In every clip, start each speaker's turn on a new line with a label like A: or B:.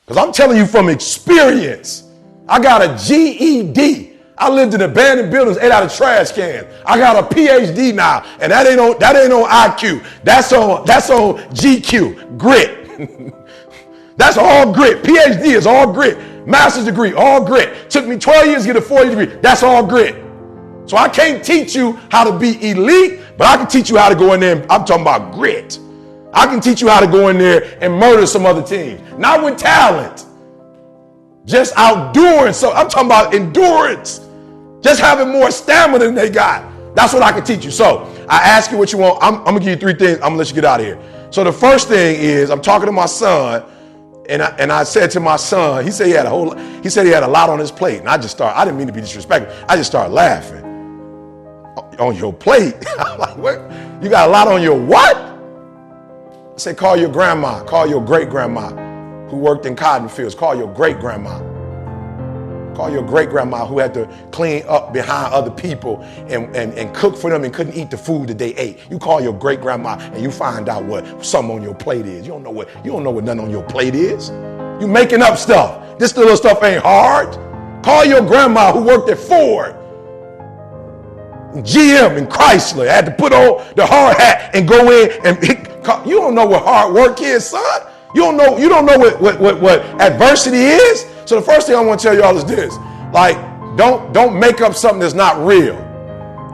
A: Because I'm telling you from experience. I got a GED. I lived in abandoned buildings, ate out of trash cans. I got a PhD now, and that ain't on IQ. That's on GQ, grit. That's all grit. PhD is all grit. Master's degree, all grit. Took me 12 years to get a 4-year degree. That's all grit. So I can't teach you how to be elite, but I can teach you how to go in there. I'm talking about grit. I can teach you how to go in there and murder some other teams. Not with talent. Just outdoing. So I'm talking about endurance. Just having more stamina than they got. That's what I can teach you. So I ask you what you want. I'm going to give you 3 things. I'm going to let you get out of here. So the first thing is I'm talking to my son, and I said to my son, he said he had a lot on his plate. And I didn't mean to be disrespectful. I just started laughing. On your plate? I'm like, what? You got a lot on your what? I said, call your grandma, call your great-grandma who worked in cotton fields. Call your great-grandma. Call your great-grandma who had to clean up behind other people and cook for them and couldn't eat the food that they ate. You call your great-grandma and you find out what something on your plate is. You don't know what nothing on your plate is. You making up stuff. This little stuff ain't hard. Call your grandma who worked at Ford, GM and Chrysler, had to put on the hard hat and go in and you don't know what hard work is, son. You don't know what adversity is. So the first thing I want to tell y'all is this: like, don't make up something that's not real.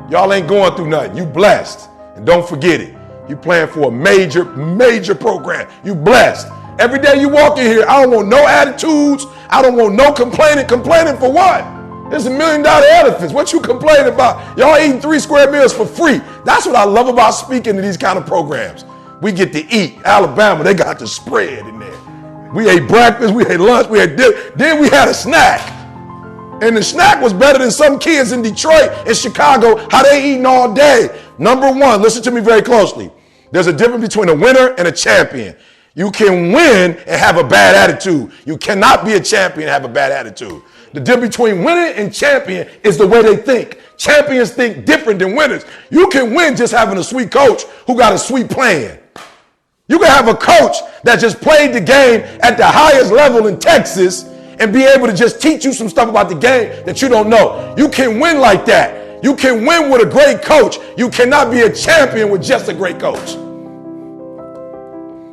A: Y'all ain't going through nothing. You blessed, and don't forget it. You playing for a major program. You blessed. Every day you walk in here, I don't want no attitudes. I don't want no complaining. Complaining for what? It's $1 million edifice. What you complaining about? Y'all eating 3 square meals for free. That's what I love about speaking to these kind of programs. We get to eat. Alabama, they got the spread in there. We ate breakfast, we ate lunch, we ate dinner. Then we had a snack. And the snack was better than some kids in Detroit and Chicago, how they eating all day. Number one, listen to me very closely. There's a difference between a winner and a champion. You can win and have a bad attitude. You cannot be a champion and have a bad attitude. The difference between winning and champion is the way they think. Champions think different than winners. You can win just having a sweet coach who got a sweet plan. You can have a coach that just played the game at the highest level in Texas and be able to just teach you some stuff about the game that you don't know. You can win like that. You can win with a great coach. You cannot be a champion with just a great coach.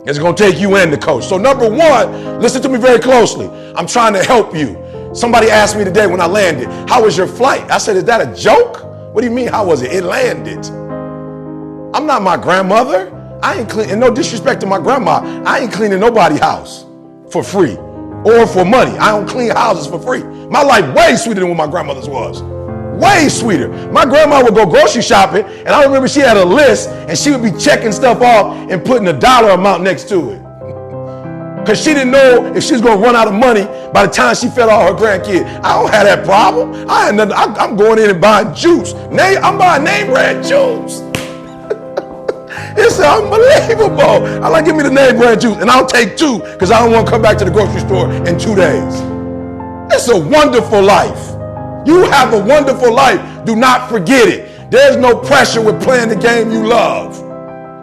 A: It's going to take you and the coach. So number one, listen to me very closely. I'm trying to help you. Somebody asked me today when I landed, how was your flight? I said, is that a joke? What do you mean, how was it? It landed. I'm not my grandmother. I ain't cleaning, no disrespect to my grandma, I ain't cleaning nobody's house for free or for money. I don't clean houses for free. My life way sweeter than what my grandmother's was. Way sweeter. My grandma would go grocery shopping, and I remember she had a list, and she would be checking stuff off and putting a dollar amount next to it. Because she didn't know if she was going to run out of money by the time she fed all her grandkids. I don't have that problem. I had nothing. I'm going in and buying juice. I'm buying name brand juice. It's unbelievable. I like, give me the name brand juice, and I'll take 2 because I don't want to come back to the grocery store in 2 days. It's a wonderful life. You have a wonderful life. Do not forget it. There's no pressure with playing the game you love.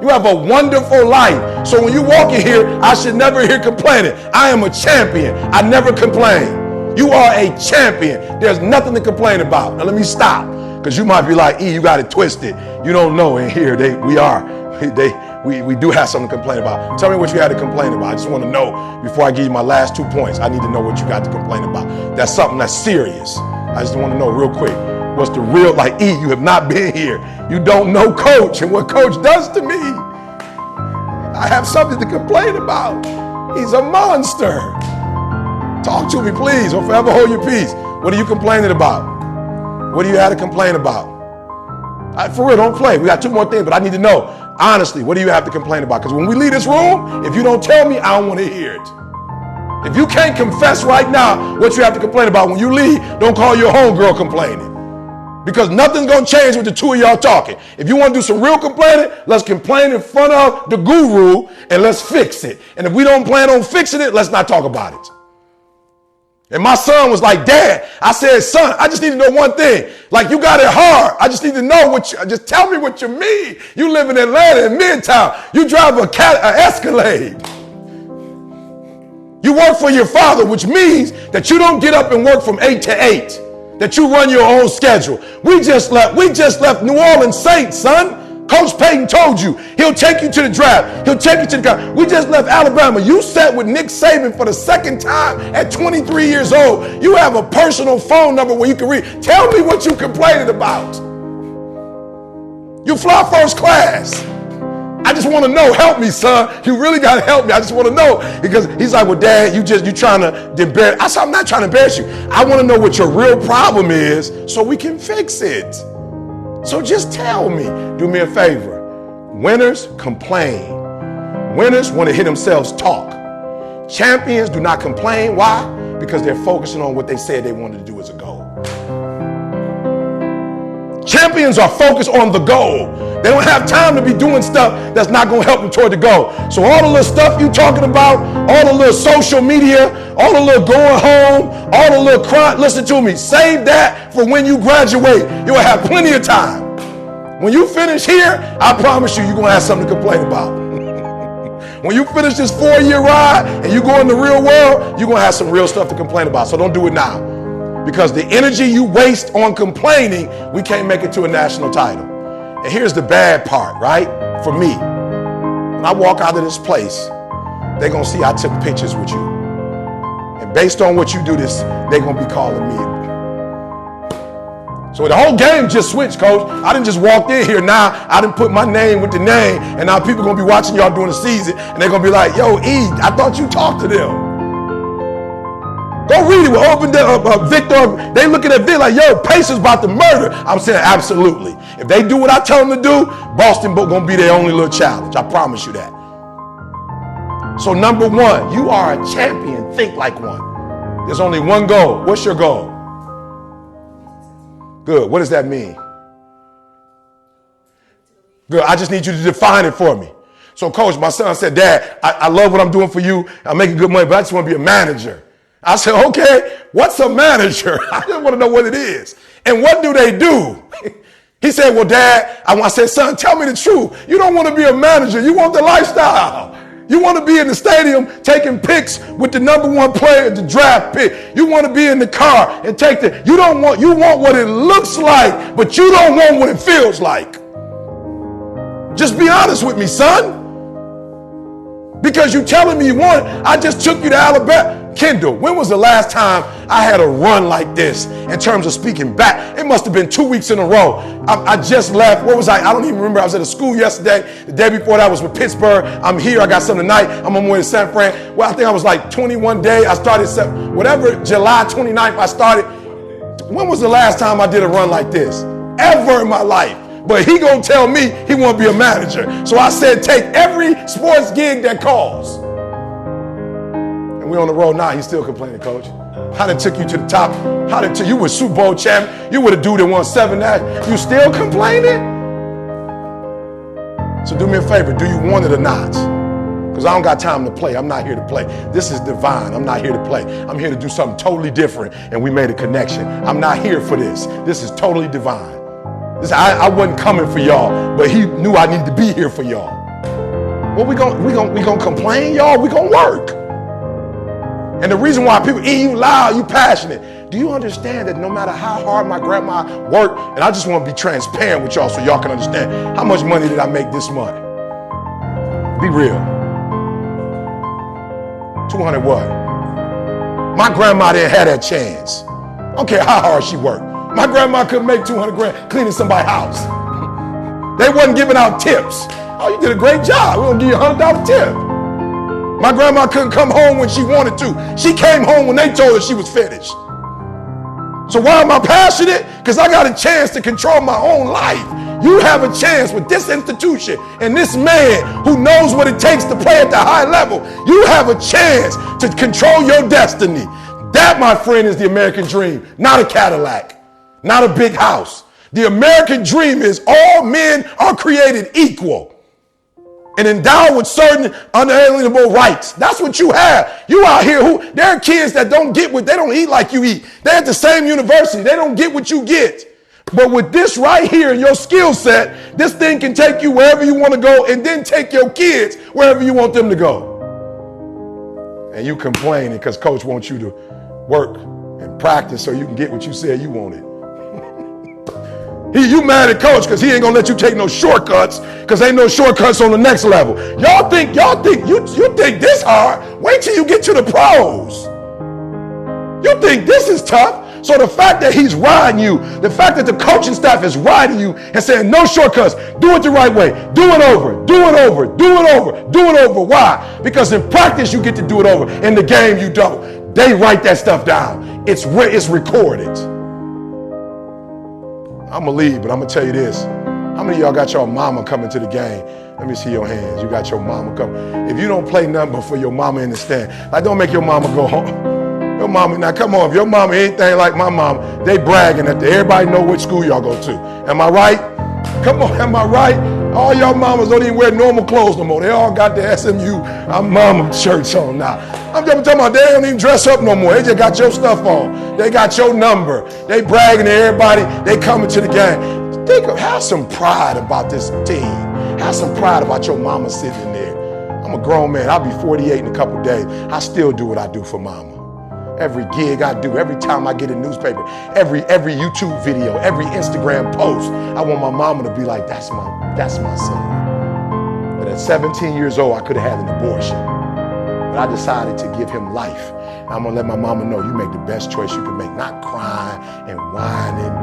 A: You have a wonderful life. So when you walk in here, I should never hear complaining. I am a champion. I never complain. You are a champion. There's nothing to complain about. Now let me stop, because you might be like, you got it twisted. You don't know. In here, we do have something to complain about. Tell me what you had to complain about. I just want to know before I give you my last 2 points. I need to know what you got to complain about. That's something that's serious. I just want to know real quick. What's the real, you have not been here. You don't know Coach and what Coach does to me. I have something to complain about. He's a monster. Talk to me, please, or forever hold your peace. What are you complaining about? What do you have to complain about? For real, don't play. We got 2 more things, but I need to know, honestly, what do you have to complain about? Because when we leave this room, if you don't tell me, I don't want to hear it. If you can't confess right now what you have to complain about when you leave, don't call your homegirl complaining. Because nothing's going to change with the 2 of y'all talking. If you want to do some real complaining, let's complain in front of the guru and let's fix it. And if we don't plan on fixing it, let's not talk about it. And my son was like, Dad, I said, son, I just need to know one thing. You got it hard. I just need to know just tell me what you mean. You live in Atlanta in Midtown. You drive a Escalade. You work for your father, which means that you don't get up and work from 8 to 8, that you run your own schedule. We just left New Orleans Saints, son. Coach Payton told you he'll take you to the draft. He'll take you to the draft. We just left Alabama. You sat with Nick Saban for the second time at 23 years old. You have a personal phone number where you can read. Tell me what you complaining about. You fly first class. I just want to know. Help me, son. You really got to help me. I just want to know. Because he's like, well, Dad, you trying to embarrass. I said, I'm not trying to embarrass you. I want to know what your real problem is so we can fix it. So just tell me. Do me a favor. Winners complain. Winners want to hear themselves talk. Champions do not complain. Why? Because they're focusing on what they said they wanted to do as a goal. Champions are focused on the goal. They don't have time to be doing stuff that's not going to help them toward the goal. So all the little stuff you talking about, all the little social media, all the little going home, all the little crying, listen to me. Save that for when you graduate. You'll have plenty of time. When you finish here, I promise you, you're going to have something to complain about. When you finish this 4-year ride and you go in the real world, you're going to have some real stuff to complain about. So don't do it now. Because the energy you waste on complaining, we can't make it to a national title. And here's the bad part, right? For me, when I walk out of this place, they're going to see I took pictures with you. And based on what you do this, they're going to be calling me. So the whole game just switched, coach. I didn't just walk in here. Now I didn't put my name with the name. And now people going to be watching y'all during the season. And they're going to be like, yo, E, I thought you talked to them. Go read it with open Victor. They looking at Vic like, yo, Pace is about to murder. I'm saying absolutely. If they do what I tell them to do, Boston going to be their only little challenge. I promise you that. So number one, you are a champion. Think like one. There's only one goal. What's your goal? Good. What does that mean? Good. I just need you to define it for me. So coach, my son said, Dad, I love what I'm doing for you. I'm making good money, but I just want to be a manager. I said, okay, what's a manager? I just want to know what it is. And what do they do? He said, well, Dad, I said, son, tell me the truth. You don't want to be a manager. You want the lifestyle. You want to be in the stadium taking pics with the number one player, the draft pick. You want to be in the car and take you want what it looks like, but you don't want what it feels like. Just be honest with me, son. Because you telling me you want it. I just took you to Alabama. Kendall, when was the last time I had a run like this in terms of speaking back? It must have been 2 weeks in a row. I just left. Where was I? I don't even remember. I was at a school yesterday. The day before that I was with Pittsburgh. I'm here. I got something tonight. I'm on my way to San Fran. Well, I think I was like 21 days. I started, July 29th I started. When was the last time I did a run like this? Ever in my life. But he gonna tell me he want to be a manager. So I said, take every sports gig that calls. And we're on the road now. He's still complaining, coach. How done took you to the top? How done you were Super Bowl champion? You were the dude that won 7 nationals. You still complaining? So do me a favor. Do you want it or not? Because I don't got time to play. I'm not here to play. This is divine. I'm not here to play. I'm here to do something totally different. And we made a connection. I'm not here for this. This is totally divine. I wasn't coming for y'all, but he knew I needed to be here for y'all. Well, we gonna complain, y'all. We gonna work. And the reason why people, you loud, you passionate. Do you understand that no matter how hard my grandma worked, and I just want to be transparent with y'all so y'all can understand, how much money did I make this month? Be real. 200 what? My grandma didn't have that chance. I don't care how hard she worked. My grandma couldn't make 200 grand cleaning somebody's house. They wasn't giving out tips. Oh, you did a great job. We're going to give you a $100 tip. My grandma couldn't come home when she wanted to. She came home when they told her she was finished. So why am I passionate? Because I got a chance to control my own life. You have a chance with this institution and this man who knows what it takes to play at the high level. You have a chance to control your destiny. That, my friend, is the American dream, not a Cadillac. Not a big house. The American dream is all men are created equal and endowed with certain unalienable rights. That's what you have. You out here there are kids that don't get what they don't eat like you eat. They're at the same university. They don't get what you get. But with this right here in your skill set, this thing can take you wherever you want to go and then take your kids wherever you want them to go. and you complaining because coach wants you to work and practice so you can get what you said you wanted. You mad at coach because he ain't gonna let you take no shortcuts because ain't no shortcuts on the next level. Y'all think you think this hard? Wait till you get to the pros. You think this is tough? So the fact that he's riding you, the fact that the coaching staff is riding you and saying no shortcuts, do it the right way, do it over, do it over, do it over, do it over. Why? Because in practice you get to do it over. In the game you don't. They write that stuff down. It's recorded. I'm gonna leave, but I'm gonna tell you this. How many of y'all got your mama coming to the game? Let me see your hands. You got your mama coming. If you don't play nothing for your mama in the stand, like don't make your mama go home. Your mama, now come on, if your mama anything like my mama, they bragging that everybody know which school y'all go to. Am I right? Come on, am I right? All y'all mamas don't even wear normal clothes no more. They all got the SMU, I'm mama shirts on now. I'm just talking about they don't even dress up no more. They just got your stuff on. They got your number. They bragging to everybody. They coming to the game. Have some pride about this team. Have some pride about your mama sitting there. I'm a grown man. I'll be 48 in a couple days. I still do what I do for mama. Every gig I do, every time I get a newspaper, every YouTube video, every Instagram post, I want my mama to be like, that's my son. But at 17 years old, I could have had an abortion. But I decided to give him life. I'm gonna let my mama know you make the best choice you can make, not crying and whining.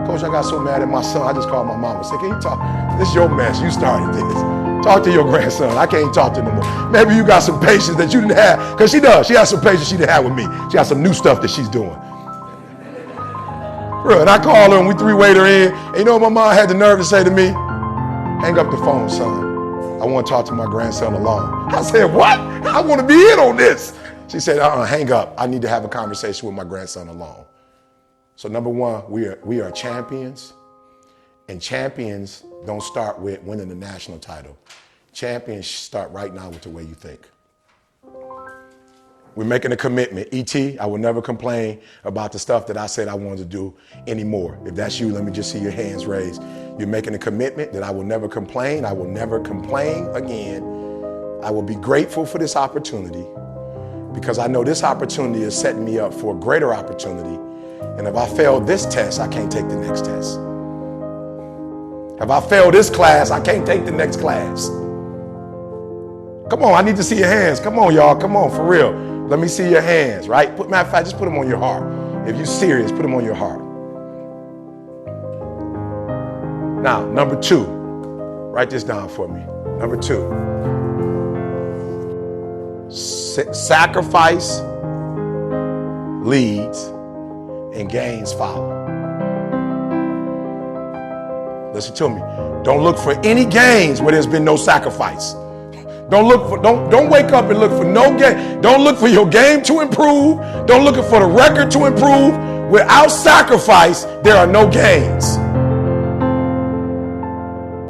A: Coach, I got so mad at my son, I just called my mama and said, can you talk? This is your mess, you started this. Talk to your grandson. I can't talk to him no more. Maybe you got some patience that you didn't have, because she does. She has some patience she didn't have with me. She has some new stuff that she's doing. Bro, and I called her and we three-wayed her in. And you know what my mom had the nerve to say to me? Hang up the phone, son. I want to talk to my grandson alone. I said, what? I want to be in on this. She said, hang up. I need to have a conversation with my grandson alone. So number one, we are champions. And champions don't start with winning the national title. Champions start right now with the way you think. We're making a commitment. E.T., I will never complain about the stuff that I said I wanted to do anymore. If that's you, let me just see your hands raised. You're making a commitment that I will never complain. I will never complain again. I will be grateful for this opportunity because I know this opportunity is setting me up for a greater opportunity. And if I fail this test, I can't take the next test. If I fail this class, I can't take the next class. Come on, I need to see your hands. Come on, y'all. Come on, for real. Let me see your hands, right? Matter of fact, just put them on your heart. If you're serious, put them on your heart. Now, number two. Write this down for me. Number two. Sacrifice leads and gains follow. Listen to me. Don't look for any gains where there's been no sacrifice. Don't wake up and look for no game. Don't look for your game to improve. Don't look for the record to improve. Without sacrifice, there are no gains.